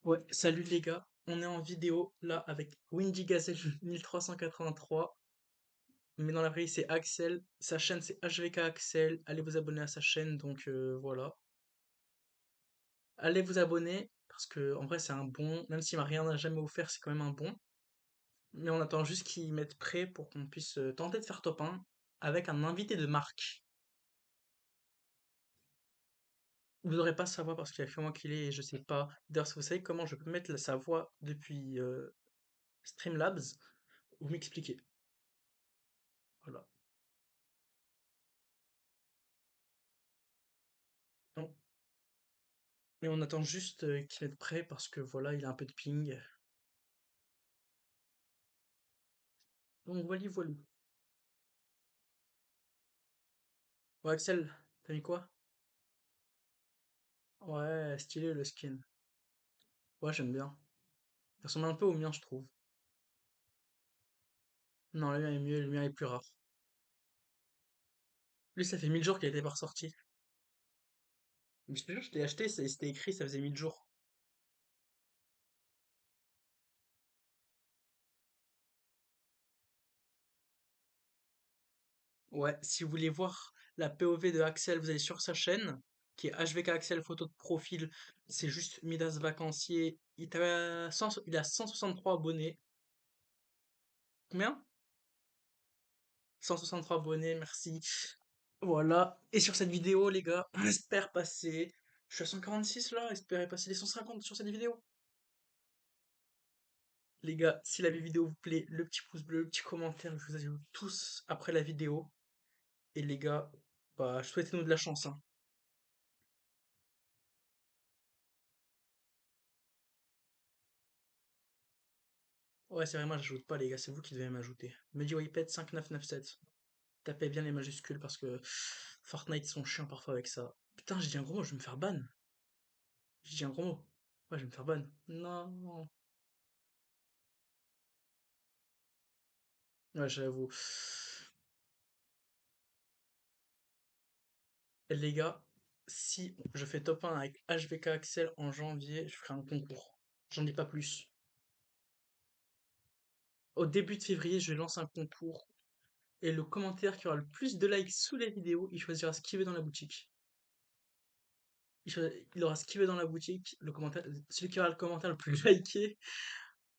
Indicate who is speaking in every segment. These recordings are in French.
Speaker 1: Ouais, salut les gars, on est en vidéo là avec Windy Gazelle 1383, mais dans la vraie vie, c'est Axel, sa chaîne c'est HVK Axel, allez vous abonner à sa chaîne donc voilà. Allez vous abonner parce que en vrai c'est un bon, même s'il m'a rien jamais offert, c'est quand même un bon, mais on attend juste qu'il mette prêt pour qu'on puisse tenter de faire top 1 avec un invité de marque. Vous n'aurez pas sa voix parce qu'il y a que moi qui l'ai et je sais pas. D'ailleurs, si vous savez comment je peux mettre sa voix depuis Streamlabs, vous m'expliquez. Voilà. Non. Mais on attend juste qu'il mette prêt parce que voilà, il a un peu de ping. Donc voilà, voilà. Ouais, Axel, t'as mis quoi? Ouais, stylé le skin. Ouais, j'aime bien. Il ressemble un peu au mien, je trouve. Non, le mien est mieux, le mien est plus rare. Lui, ça fait 1000 jours qu'il était pas ressorti. Mais je te jure, je l'ai acheté, c'était écrit, ça faisait 1000 jours. Ouais, si vous voulez voir la POV de Axel, vous allez sur sa chaîne, qui est HVK Axel photo de profil. C'est juste Midas Vacancier. Il a 163 abonnés. Combien? 163 abonnés, merci. Voilà. Et sur cette vidéo, les gars, on espère passer. Je suis à 146 là, espérez passer les 150 sur cette vidéo. Les gars, si la vidéo vous plaît, le petit pouce bleu, le petit commentaire, je vous ajoute tous après la vidéo. Et les gars, bah, souhaitez-nous de la chance, hein. Ouais, c'est vrai, moi j'ajoute pas, les gars, c'est vous qui devez m'ajouter. MediWiped 5997. Tapez bien les majuscules parce que Fortnite ils sont chiants parfois avec ça. Putain, j'ai dit un gros mot, je vais me faire ban. J'ai dit un gros mot. Ouais, je vais me faire ban. Non. Ouais, j'avoue. Les gars, si je fais top 1 avec HVK Axel en janvier, je ferai un concours. J'en dis pas plus. Au début de février, je lance un concours et le commentaire qui aura le plus de likes sous la vidéo, il choisira ce qu'il veut dans la boutique. Il aura ce qu'il veut dans la boutique. Celui qui aura le commentaire le plus liké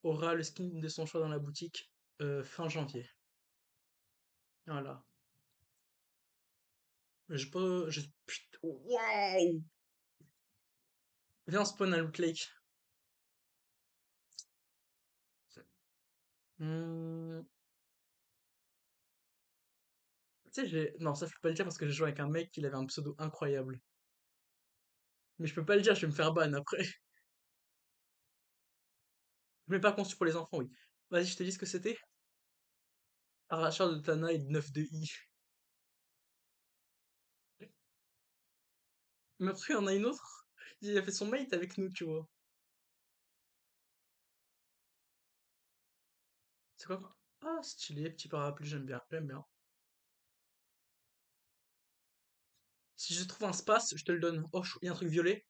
Speaker 1: aura le skin de son choix dans la boutique fin janvier. Voilà. Je peux. Putain, waouh! Viens, on spawn à Loot Lake. Hmm, tu sais, non, ça je peux pas le dire parce que j'ai joué avec un mec qui avait un pseudo incroyable. Mais je peux pas le dire, je vais me faire ban après. Mais pas conçu pour les enfants, oui. Vas-y, je te dis ce que c'était. Arracheur de Tana et de 9 de I. Mais après, il y en a une autre. Il a fait son mate avec nous, tu vois. C'est quoi? Ah, stylé, petit parapluie, j'aime bien, j'aime bien. Si je trouve un space, je te le donne. Oh, il y a un truc violet.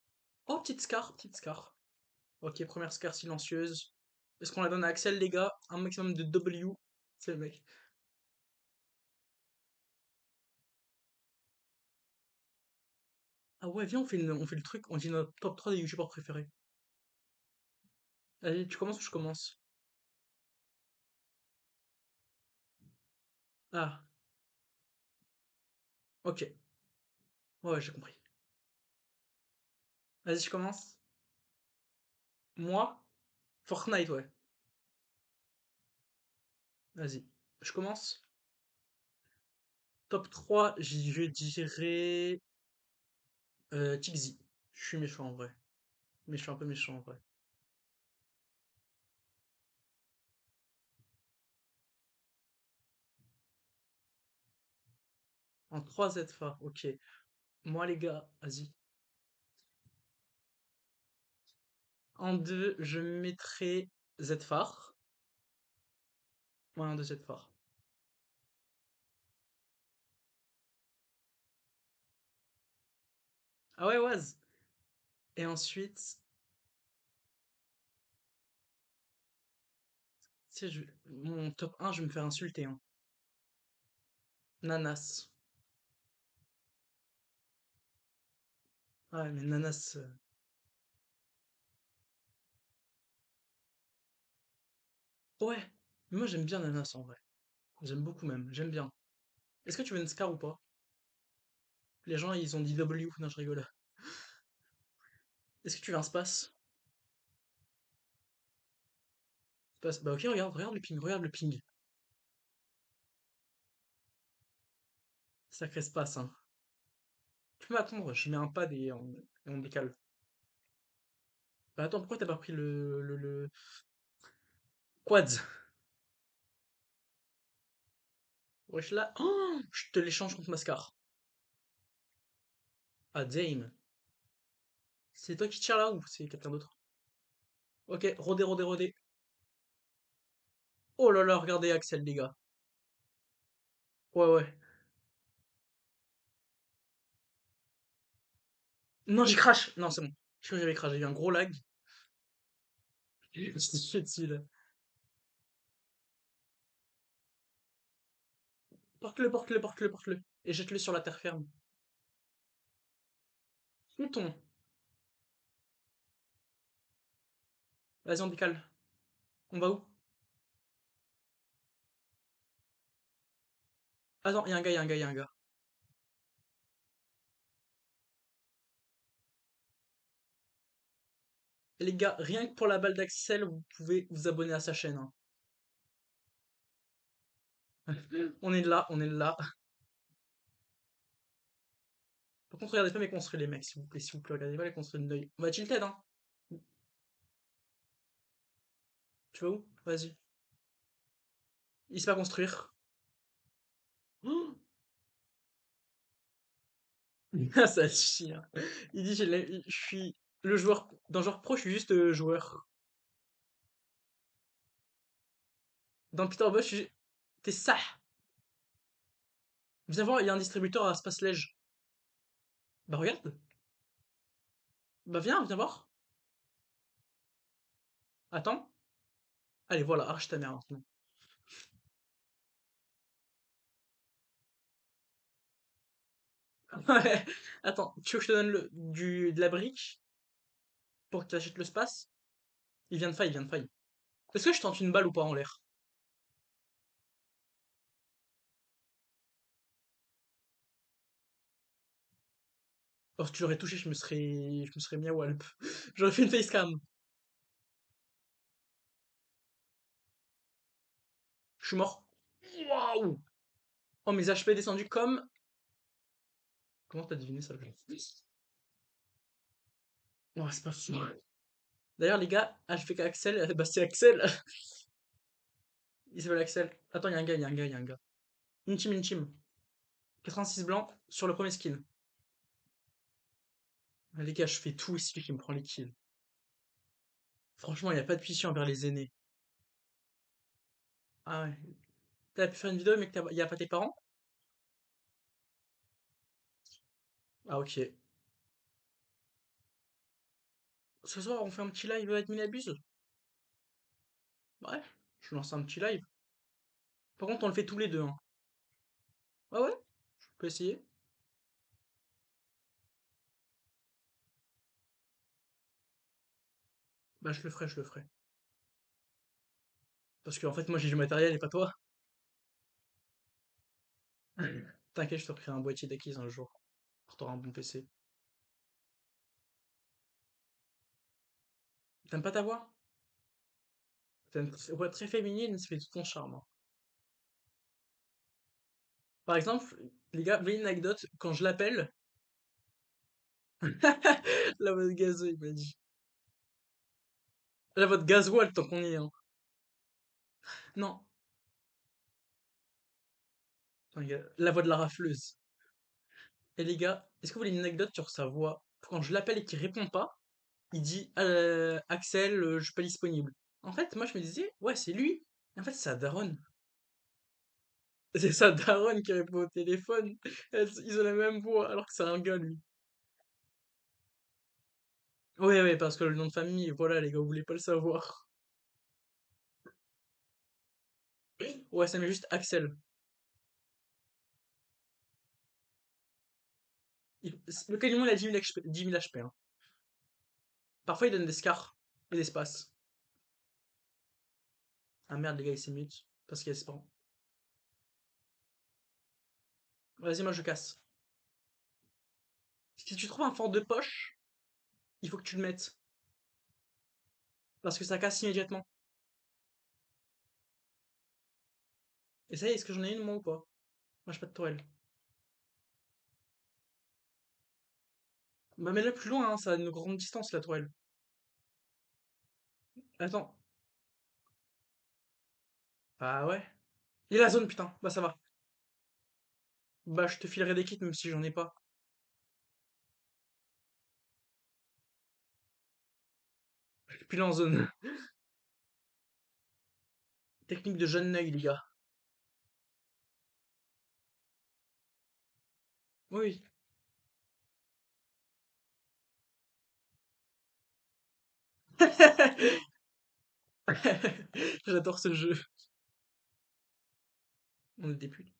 Speaker 1: Oh, petite scar, petite scar. Ok, première scar silencieuse. Est-ce qu'on la donne à Axel, les gars? Un maximum de W. C'est le mec. Ah ouais, viens, on fait le truc. On dit notre top 3 des youtubeurs préférés. Allez, tu commences ou je commence? Ah, ok. Ouais, j'ai compris. Vas-y, je commence. Moi? Fortnite, ouais. Vas-y. Je commence. Top 3, je dirais Tixi. Je suis méchant en vrai. Mais je suis un peu méchant en vrai. En 3 ZFA, ok. Moi les gars, vas-y. En 2, je mettrai Zphare. Ouais, en 2 Zphare. Ah ouais, Waz. Et ensuite, Tu sais, mon top 1, je vais me faire insulter, hein. Nanas. Ouais, mais Nanas. Ouais. Mais moi, j'aime bien Nanas en vrai. J'aime beaucoup même. J'aime bien. Est-ce que tu veux une Scar ou pas? Les gens, ils ont dit W. Non, je rigole. Est-ce que tu veux un space? Space. Bah, ok, regarde le ping, regarde le ping. Sacré space, hein. Tu peux m'attendre, je mets un pad et on décale. Bah, attends, pourquoi t'as pas pris le quads? Wesh là. Oh, je te l'échange contre Mascar. Ah, Dame. C'est toi qui tires là ou c'est quelqu'un d'autre? Ok, rodez, rodez, rodez. Oh là là, regardez Axel, les gars. Ouais, ouais. Non, j'ai crash. Non, c'est bon. Je crois que j'avais crash. J'ai eu un gros lag. J'étais chié dessus là. Porte-le, porte-le, porte-le, porte-le. Et jette-le sur la terre ferme. Mouton. Vas-y, on décale. On va où? Attends, y a un gars, y a un gars, y a un gars. Et les gars, rien que pour la balle d'Axel, vous pouvez vous abonner à sa chaîne, hein. On est là, on est là. Par contre, regardez pas mes construits, les mecs, s'il vous plaît, regardez pas les construits de l'œil. On va tilted, hein. Tu vas où? Vas-y. Il sait pas construire. Oh, ah, ça chie, hein. Il dit, je suis le joueur, dans joueur pro, je suis juste joueur. Dans Peter Boss, t'es ça. Viens voir, il y a un distributeur à Space Lège. Bah regarde. Bah viens voir. Attends. Allez, voilà, arrache ta mère maintenant. Ouais. Attends, tu veux que je te donne de la brique pour que tu achètes le space? Il vient de faille, il vient de faille. Est-ce que je tente une balle ou pas en l'air? Oh, si tu l'aurais touché, je me serais mis à Walp. J'aurais fait une facecam. Je suis mort. Waouh! Oh, mes HP descendus comme. Comment t'as deviné ça, le jeu? Oh, c'est pas fou. D'ailleurs, les gars, HVK Axel, bah c'est Axel. Il s'appelle Axel. Attends, il y a un gars, il y a un gars, il y a un gars. Une team. 86 blancs sur le premier skin. Ah, les gars, je fais tout ici qui me prend les kills. Franchement, il n'y a pas de pitié envers les aînés. Ah ouais. T'as pu faire une vidéo, mais il n'y a pas tes parents? Ah ok. Ce soir, on fait un petit live admin abuse? Ouais, je lance un petit live. Par contre, on le fait tous les deux, hein. Ah ouais, je peux essayer. Bah, je le ferai, je le ferai. Parce qu'en fait, moi, j'ai du matériel et pas toi. T'inquiète, je te ferai un boîtier d'acquise un jour. Pour t'auras un bon PC. T'aimes pas ta voix? T'as une voix très féminine, ça fait tout ton charme, hein. Par exemple, les gars, vous voyez une anecdote, quand je l'appelle, la voix de gazo, il m'a dit. La voix de gasoil, tant qu'on y est, hein. Non, enfin, la voix de la rafleuse. Et les gars, est-ce que vous voulez une anecdote sur sa voix? Quand je l'appelle et qu'il répond pas, il dit Axel, je suis pas disponible. En fait, moi je me disais, ouais, c'est lui. En fait, c'est sa daronne. C'est sa daronne qui répond au téléphone. Ils ont la même voix, alors que c'est un gars, lui. Ouais, ouais, parce que le nom de famille, voilà, les gars, vous voulez pas le savoir. Ouais, ça met juste Axel. Le Calimon, il a 10 000 HP, 10 000 HP, hein. Parfois, il donne des scars et des espaces. Ah merde, les gars, il s'est mute. Parce qu'il y a spawn. Vas-y, moi, je casse. Si tu trouves un fort de poche, il faut que tu le mettes. Parce que ça casse immédiatement. Et ça y est, est-ce que j'en ai une, moi, ou pas? Moi, j'ai pas de tourelle. Bah, mets-le plus loin, hein, ça a une grande distance, la tourelle. Attends. Ah ouais. Il est la zone, putain. Bah, ça va. Bah, je te filerai des kits, même si j'en ai pas. Je suis pile en zone. Technique de jeune œil, les gars. Oui. J'adore ce jeu. On est des putes.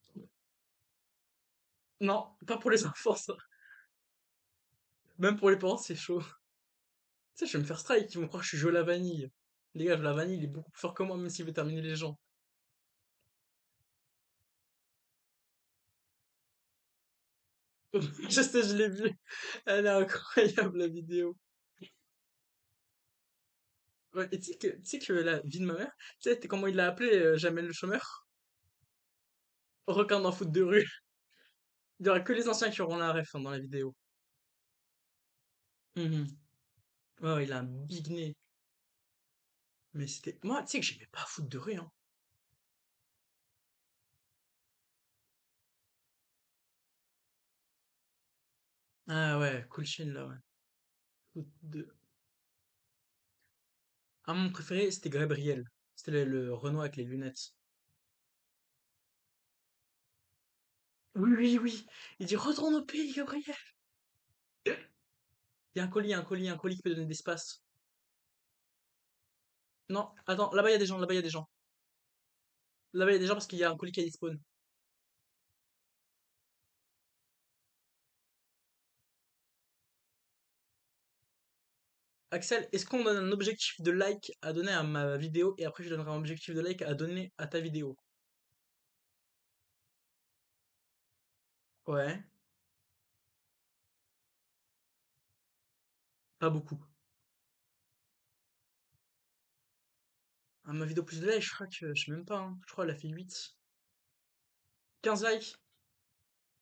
Speaker 1: Non, pas pour les enfants, ça. Même pour les parents, c'est chaud. Tu sais, je vais me faire strike, ils vont croire que je suis joué à la vanille. Les gars, la vanille, il est beaucoup plus fort que moi, même s'il veut terminer les gens. Je sais, je l'ai vu. Elle est incroyable, la vidéo. Ouais, et tu sais que la vie de ma mère, tu sais, comment il l'a appelé, Jamel le chômeur? Requin d'en foot de rue. Il y aura que les anciens qui auront la ref, hein, dans la vidéo. Mhm. Ouais, ouais, il a un big nez. Mais c'était. Moi, tu sais que j'aimais pas foot de rue, hein. Ah ouais, cool Shin, là, ouais. Foot de. Ah, mon préféré, c'était Gabriel. C'était le Renoir avec les lunettes. Oui, oui, oui. Il dit retourne au pays, Gabriel. Il y a un colis, un colis, un colis qui peut donner de l'espace. Non, attends, là-bas il y a des gens, là-bas il y a des gens. Là-bas il y a des gens parce qu'il y a un colis qui a spawn. Axel, est-ce qu'on donne un objectif de like à donner à ma vidéo et après je donnerai un objectif de like à donner à ta vidéo? Ouais, pas beaucoup. À ma vidéo plus de likes, je crois que, je sais même pas, hein. Je crois qu'elle a fait 8. 15 likes.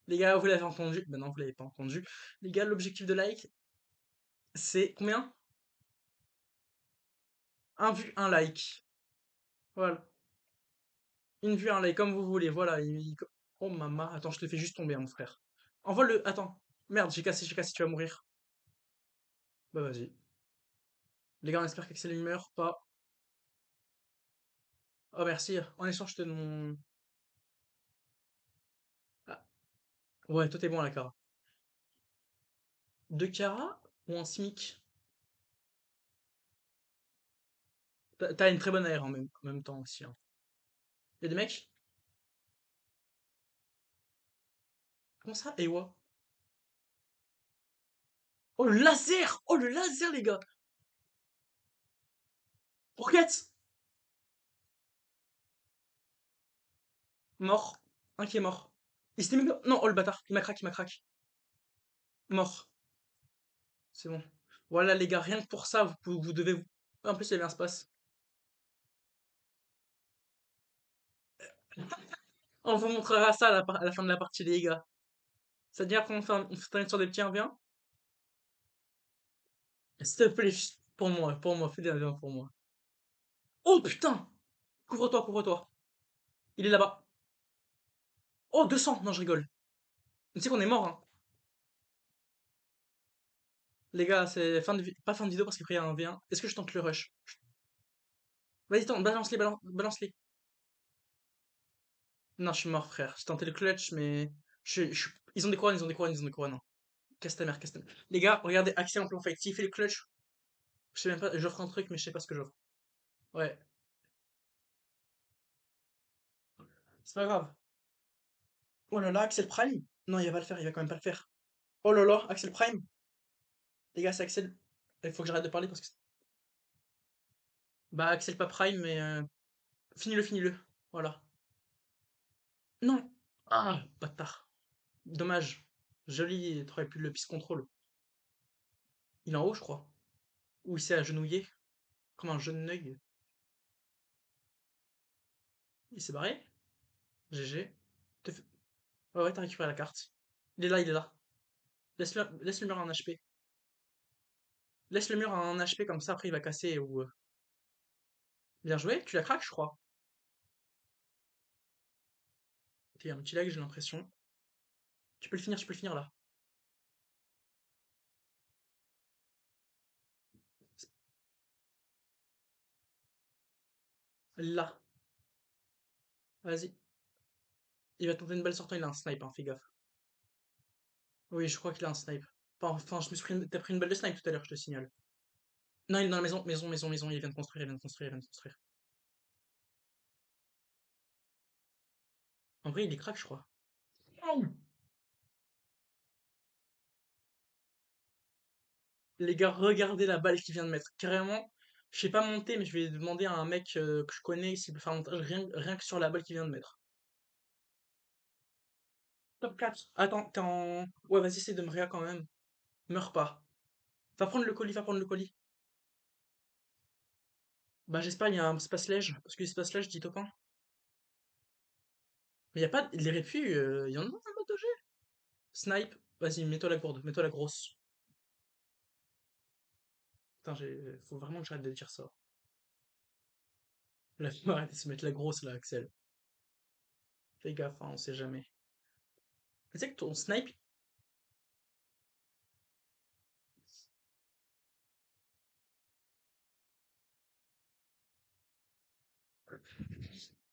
Speaker 1: Les gars, vous l'avez entendu? Ben non, vous l'avez pas entendu. Les gars, l'objectif de like, c'est combien? Un vue, un like. Voilà. Une vue, un like, comme vous voulez. Voilà. Oh maman, attends, je te fais juste tomber, hein, mon frère. Envoie-le. Attends. Merde, j'ai cassé, tu vas mourir. Bah vas-y. Les gars, on espère qu'Axel il meurt pas. Oh merci. En échange, je te donne mon. Ah. Ouais, toi t'es bon à la cara. 2 cara ou un smic? T'as une très bonne AR en même temps aussi, hein. Y'a des mecs? Comment ça? Ewa. Oh le laser! Oh le laser, les gars! Roquette! Mort. Un qui est mort. Il s'était même pas. Non, oh le bâtard. Il m'a crack, il m'a crack. Mort. C'est bon. Voilà, les gars, rien que pour ça, vous devez vous. En plus, il y avait un space. On vous montrera ça à la fin de la partie, les gars. C'est-à-dire qu'on fait on fait sur des petits 1v1. S'il te plaît, juste pour moi, fais des 1v1 pour moi. Oh putain! Couvre-toi, couvre-toi. Il est là-bas. Oh, 200! Non, je rigole. Tu sais qu'on est mort, hein. Les gars, c'est pas fin de vidéo parce qu'après il y a un V1. Est-ce que je tente le rush? Vas-y, tente, balance-les, balance-les. Non, je suis mort, frère. J'ai tenté le clutch, mais. Ils ont des couronnes, ils ont des couronnes, ils ont des couronnes, hein. Casse ta mère, casse ta mère. Les gars, regardez, Axel en plan fight. S'il fait le clutch, je sais même pas, j'offre un truc, mais je sais pas ce que j'offre. Ouais. C'est pas grave. Oh là là, Axel Prime? Non, il va le faire, il va quand même pas le faire. Oh là là, Axel Prime? Les gars, c'est Axel. Il faut que j'arrête de parler parce que. Bah, Axel pas Prime, mais. Finis-le, finis-le. Voilà. Non! Ah, bâtard. Dommage. Joli, t'aurais pu le piste contrôle. Il est en haut, je crois. Ou il s'est agenouillé. Comme un jeune œil. Il s'est barré? GG. Ouais, ouais, t'as récupéré la carte. Il est là, il est là. Laisse le mur à un HP. Laisse le mur à un HP, comme ça, après il va casser ou. Bien joué, tu la craques, je crois. Ok, un petit lag, j'ai l'impression. Tu peux le finir là. Là. Vas-y. Il va tenter une balle sortant, il a un snipe, hein, fais gaffe. Oui, je crois qu'il a un snipe. Enfin, t'as pris une balle de snipe tout à l'heure, je te signale. Non, il est dans la maison, maison, maison, maison, il vient de construire, il vient de construire, il vient de construire. En vrai, il est crack, je crois. Les gars, regardez la balle qu'il vient de mettre. Carrément, je sais pas monter, mais je vais demander à un mec que je connais s'il peut faire un montage rien que sur la balle qu'il vient de mettre. Top 4. Attends, t'es en. Ouais, vas-y, essaie de me réa quand même. Meurs pas. Va prendre le colis, va prendre le colis. Bah, j'espère qu'il y a un space lège. Parce que space lège, dit Topin. Mais y a pas. Les répus, y en a un mode OG. Snipe. Vas-y, mets-toi la gourde, mets-toi la grosse. Putain, faut vraiment que j'arrête de dire ça. Là, faut arrêter de se mettre la grosse là, Axel. Fais gaffe, hein, on sait jamais. Tu sais que ton snipe.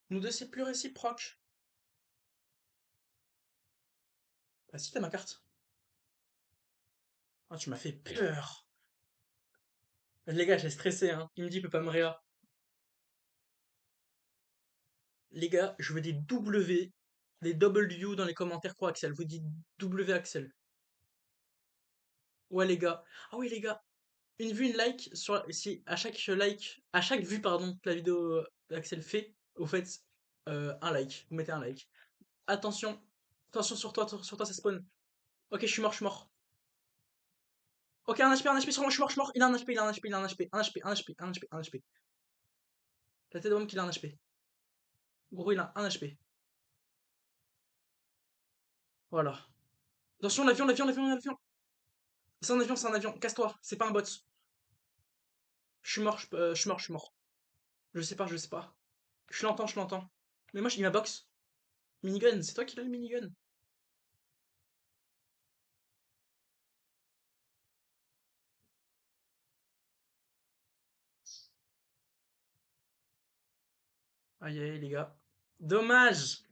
Speaker 1: Nous deux, c'est plus réciproque. Ah si, t'as ma carte. Ah, tu m'as fait peur. Les gars, j'ai stressé, hein. Il me dit, il peut pas me réa. Les gars, je veux des W, des W dans les commentaires pour Axel. Vous dites W Axel. Ouais, les gars. Ah oui, les gars. Une vue, une like. Si à chaque like, à chaque vue, pardon, que la vidéo d'Axel fait, vous faites un like. Vous mettez un like. Attention. Attention sur toi, ça spawn. Ok, je suis mort, je suis mort. Ok, un HP sur moi, je suis mort. Il a un HP, il a un HP, il a un HP. Un HP, un HP, un HP, un HP. La tête d'homme qu'il a un HP. Gros, il a un HP. Voilà. Attention, l'avion, l'avion, l'avion, l'avion. C'est un avion, c'est un avion. Casse-toi, c'est pas un bot. Je suis mort, je suis mort, je suis mort. Je sais pas, je sais pas. Je l'entends, je l'entends. Mais moi, il m'a box. Minigun, c'est toi qui l'as le minigun. Aïe aïe, les gars. Dommage.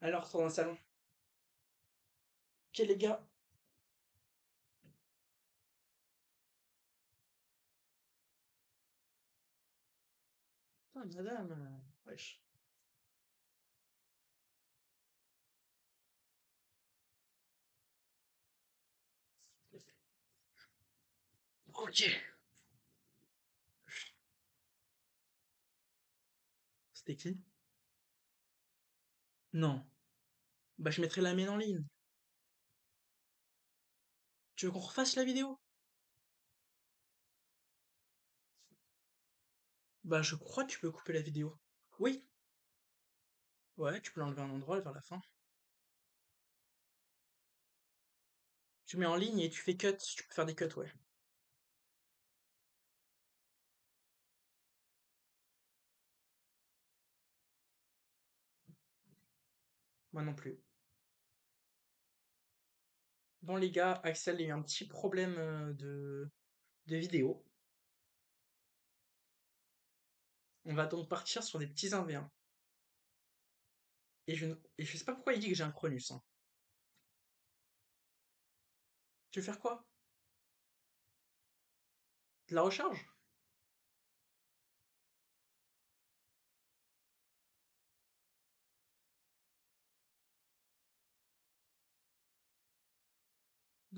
Speaker 1: Alors, retourne dans le salon. Ok, les gars. Ah, madame. Wesh. Ok. C'était qui? Non. Bah, je mettrai la mienne en ligne. Tu veux qu'on refasse la vidéo? Bah, je crois que tu peux couper la vidéo. Oui. Ouais, tu peux l'enlever à un endroit vers la fin. Tu mets en ligne et tu fais cut. Tu peux faire des cuts, ouais. Moi non plus. Bon, les gars, Axel a eu un petit problème de vidéo. On va donc partir sur des petits 1v1. Et je sais pas pourquoi il dit que j'ai un Cronus, hein. Tu veux faire quoi? De la recharge?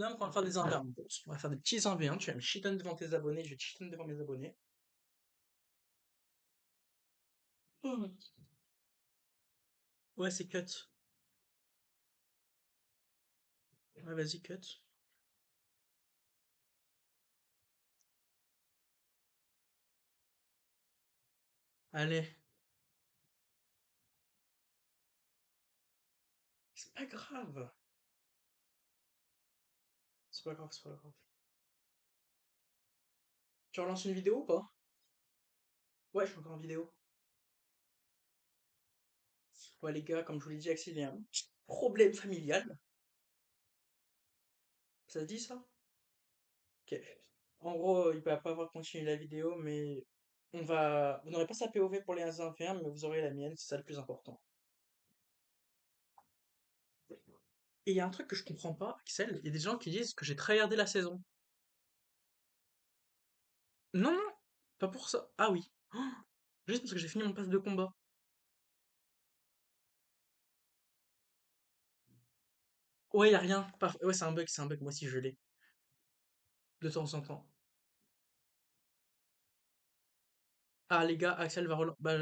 Speaker 1: Non, on va faire des 1v1, mon pote. On va faire des petits 1v1. Tu vas me chiton devant tes abonnés, je vais te chiton devant mes abonnés. Hmm. Ouais, c'est cut. Ouais, vas-y, cut. Allez, c'est pas grave. C'est pas grave, c'est pas grave. Tu relances une vidéo ou pas? Ouais, je suis encore en vidéo. Ouais, les gars, comme je vous l'ai dit, Axel, il y a un petit problème familial. Ça se dit ça? Ok. En gros, il va pas avoir continué la vidéo, mais on va. Vous n'aurez pas sa POV pour les 1v1, mais vous aurez la mienne, c'est ça le plus important. Et il y a un truc que je comprends pas, Axel, il y a des gens qui disent que j'ai tryhardé la saison. Non, non, pas pour ça. Ah oui. Oh, juste parce que j'ai fini mon pass de combat. Ouais, y a rien. Ouais, c'est un bug, c'est un bug. Moi aussi, je l'ai. De temps en temps. Ah, les gars, Axel va relancer. Bah,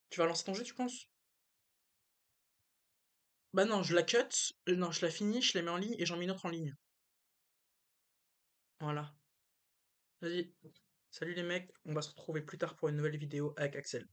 Speaker 1: tu vas lancer ton jeu, tu penses? Bah non, je la cut. Non, je la finis, je la mets en ligne et j'en mets une autre en ligne. Voilà. Vas-y. Salut les mecs, on va se retrouver plus tard pour une nouvelle vidéo avec Axel.